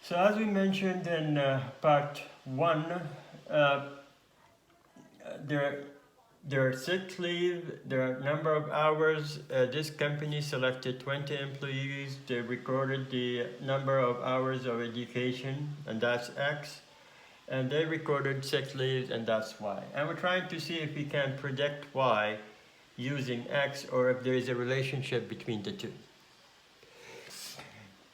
So as we mentioned in part one, uh, there there are sick leave, there are number of hours. This company selected 20 employees. They recorded the number of hours of education, and that's X. And they recorded sick leave, and that's Y. And we're trying to see if we can predict Y using X, or if there is a relationship between the two.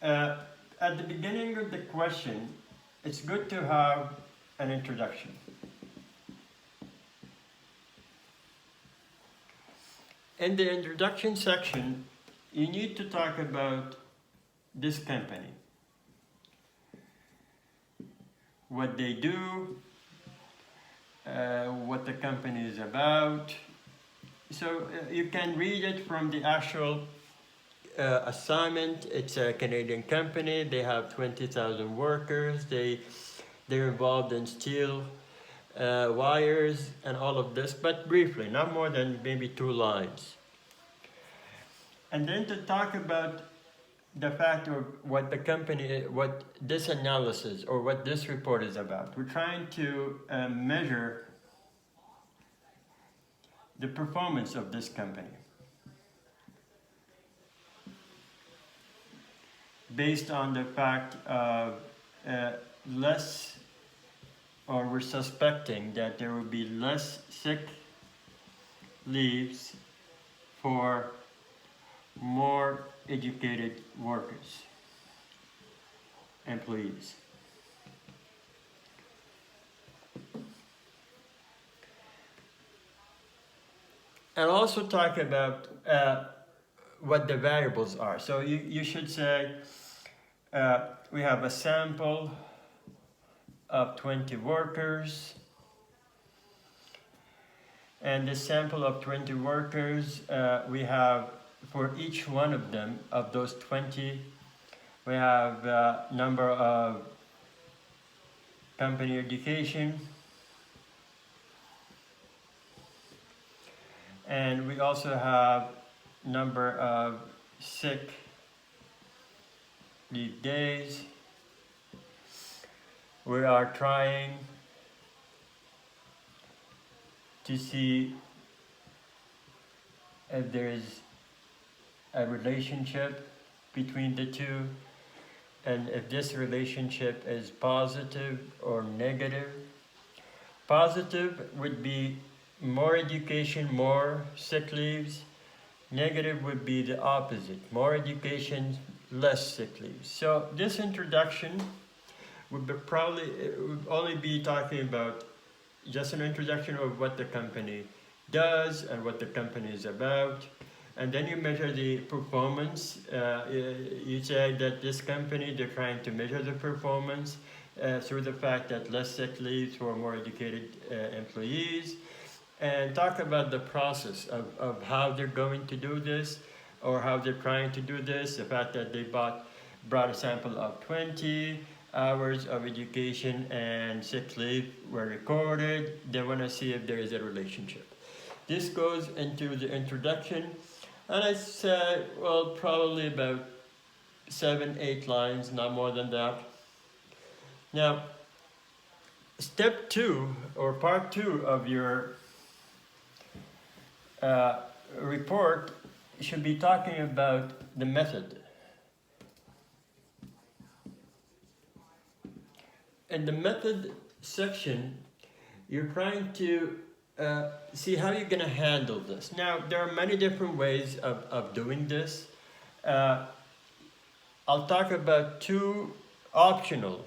Uh, at the beginning of the question, it's good to have an introduction. In the introduction section, you need to talk about this company, what they do, what the company is about. So you can read it from the actual assignment. It's a Canadian company. They have 20,000 workers. They're involved in steel wires and all of this, but briefly, not more than maybe 2 lines. And then to talk about the fact of what the company, what this analysis or what this report is about. We're trying to measure the performance of this company based on the fact of less, or we're suspecting that there will be less sick leaves for more educated workers, employees. And also talk about what the variables are. So you should say, we have a sample of 20 workers, and the sample of 20 workers, we have for each one of them, of those 20, we have number of company education, and we also have number of sick leave days. We are trying to see if there is a relationship between the two, and if this relationship is positive or negative. Positive would be more education, more sick leaves. Negative would be the opposite, more education, less sick leaves. So this introduction would would only be talking about just an introduction of what the company does and what the company is about. And then you measure the performance. You say that this company, they're trying to measure the performance through the fact that less sick leaves for more educated employees, and talk about the process of how they're going to do this, or how they're trying to do this, the fact that they brought a sample of 20 hours of education and sick leave were recorded. They want to see if there is a relationship. This goes into the introduction, and I said, well, probably about 7-8 lines, not more than that. Now, step 2, or part 2 of your report should be talking about the method. In the method section, you're trying to see how you're going to handle this. Now, there are many different ways of doing this. I'll talk about 2 optional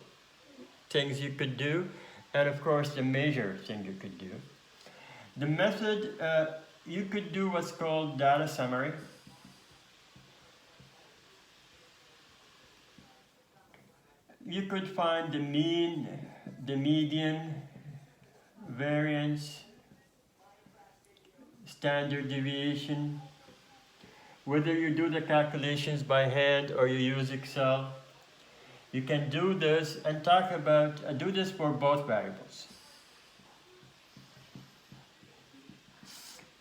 things you could do, and of course the major thing you could do. The method, you could do what's called data summary. You could find the mean, the median, variance, standard deviation, whether you do the calculations by hand or you use Excel. You can do this and talk about, do this for both variables.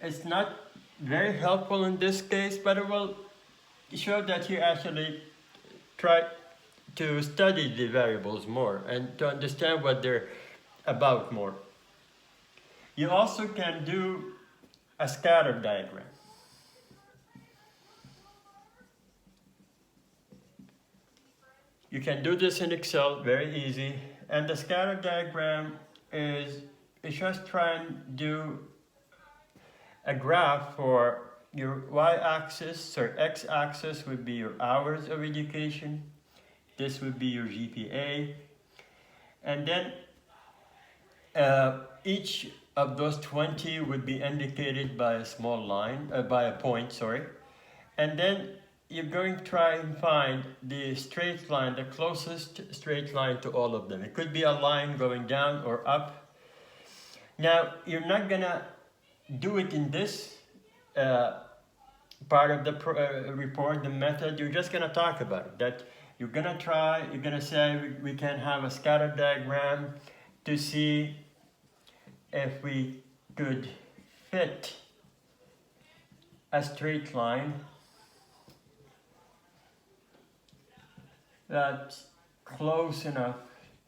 It's not very helpful in this case, but it will show that you actually to study the variables more and to understand what they're about more. You also can do a scatter diagram. You can do this in Excel, very easy. And the scatter diagram is just try and do a graph for your y-axis, or x-axis would be your hours of education. This would be your GPA. And then each of those 20 would be indicated by a small line, by a point, sorry. And then you're going to try and find the straight line, the closest straight line to all of them. It could be a line going down or up. Now, you're not gonna do it in this part of the report, the method. You're just gonna talk about it. That you're gonna say we can have a scatter diagram to see if we could fit a straight line that's close enough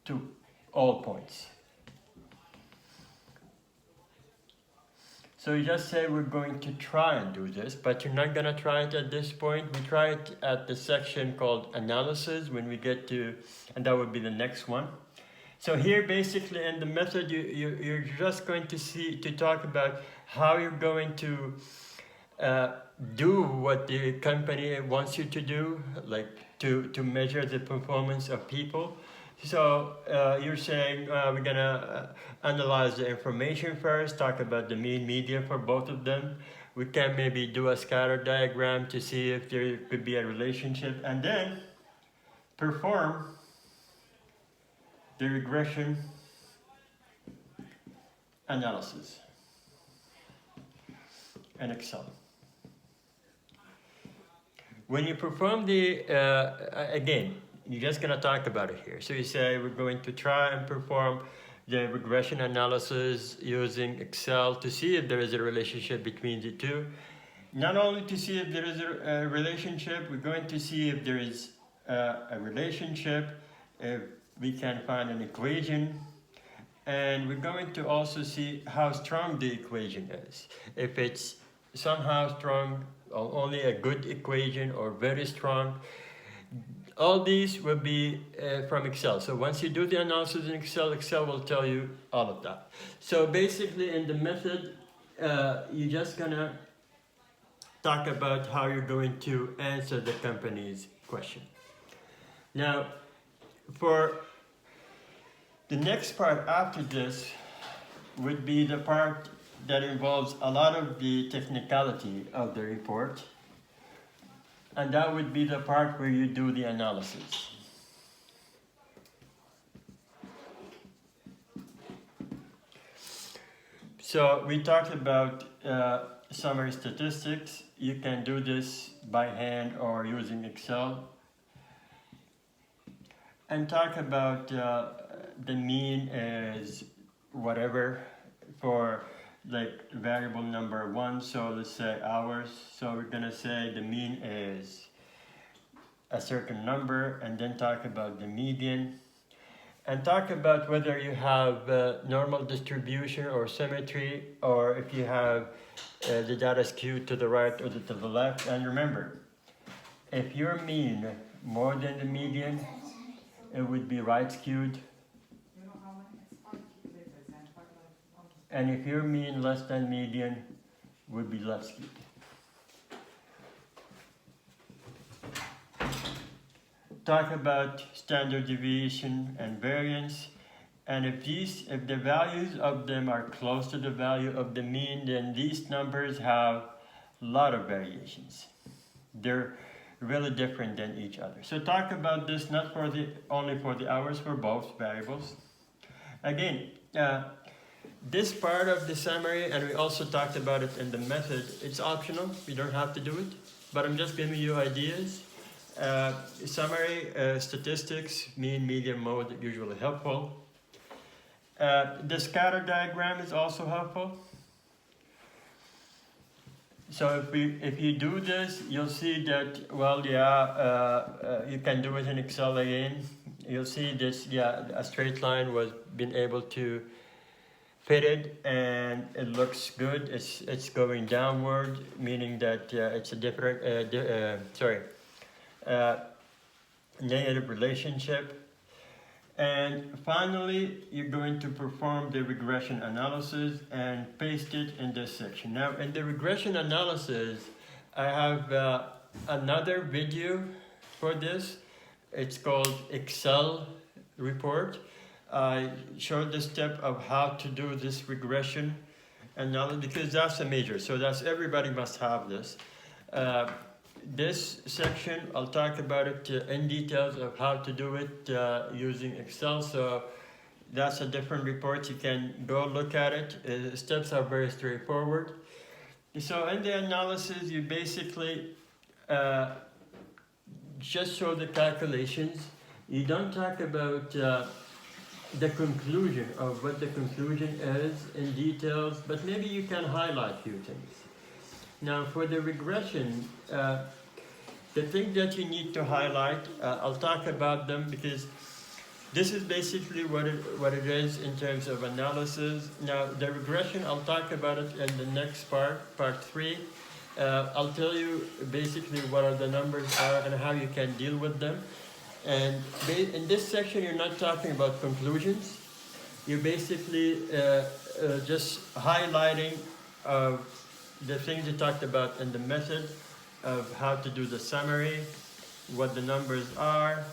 to all points. So you just say we're going to try and do this, but you're not going to try it at this point. We try it at the section called analysis when we get to, and that would be the next one. So here basically in the method you're just going to talk about how you're going to do what the company wants you to do, like to measure the performance of people. So you're saying we're gonna analyze the information first, talk about the mean median for both of them. We can maybe do a scatter diagram to see if there could be a relationship, and then perform the regression analysis in Excel. When you perform the, again, you're just going to talk about it here. So you say we're going to try and perform the regression analysis using Excel to see if there is a relationship between the two. Not only to see if there is a relationship, we're going to see if there is a relationship, if we can find an equation, and we're going to also see how strong the equation is. If it's somehow strong, or only a good equation, or very strong. All these will be from Excel. So once you do the analysis in Excel, Excel will tell you all of that. So basically in the method, you're just gonna talk about how you're going to answer the company's question. Now, for the next part after this would be the part that involves a lot of the technicality of the report. And that would be the part where you do the analysis. So we talked about summary statistics. You can do this by hand or using Excel. And talk about the mean is whatever for like variable number 1, so let's say hours. So we're gonna say the mean is a certain number, and then talk about the median, and talk about whether you have normal distribution or symmetry, or if you have the data skewed to the right or to the left. And remember, if your mean more than the median, it would be right skewed. And if your mean less than median, would be left skewed. Talk about standard deviation and variance. And if the values of them are close to the value of the mean, then these numbers have a lot of variations. They're really different than each other. So talk about this not for only for the hours, for both variables. Again, this part of the summary, and we also talked about it in the method, it's optional. You don't have to do it, but I'm just giving you ideas. Summary, statistics, mean, median, mode, usually helpful. The scatter diagram is also helpful. So if you do this, you'll see that, well, you can do it in Excel again. You'll see this, a straight line was been able to fit it, and it looks good. It's going downward, meaning that it's a different, negative relationship. And finally, you're going to perform the regression analysis and paste it in this section. Now, in the regression analysis, I have another video for this. It's called Excel report. I showed the step of how to do this regression analysis because that's a major. So that's everybody must have this. This section, I'll talk about it in details of how to do it using Excel. So that's a different report. You can go look at it. The steps are very straightforward. So in the analysis, you basically just show the calculations. You don't talk about the conclusion of what the conclusion is in details, but maybe you can highlight a few things. Now for the regression, the thing that you need to highlight, I'll talk about them because this is basically what it is in terms of analysis. Now the regression, I'll talk about it in the next part 3. I'll tell you basically what are the numbers are and how you can deal with them. And in this section, you're not talking about conclusions. You're basically just highlighting the things you talked about in the method of how to do the summary, what the numbers are.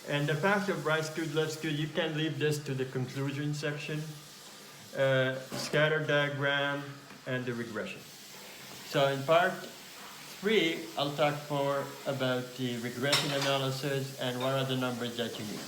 And the fact of right good, left good, you can leave this to the conclusion section, scatter diagram, and the regression. So in part 3, I'll talk more about the regression analysis and what are the numbers that you need.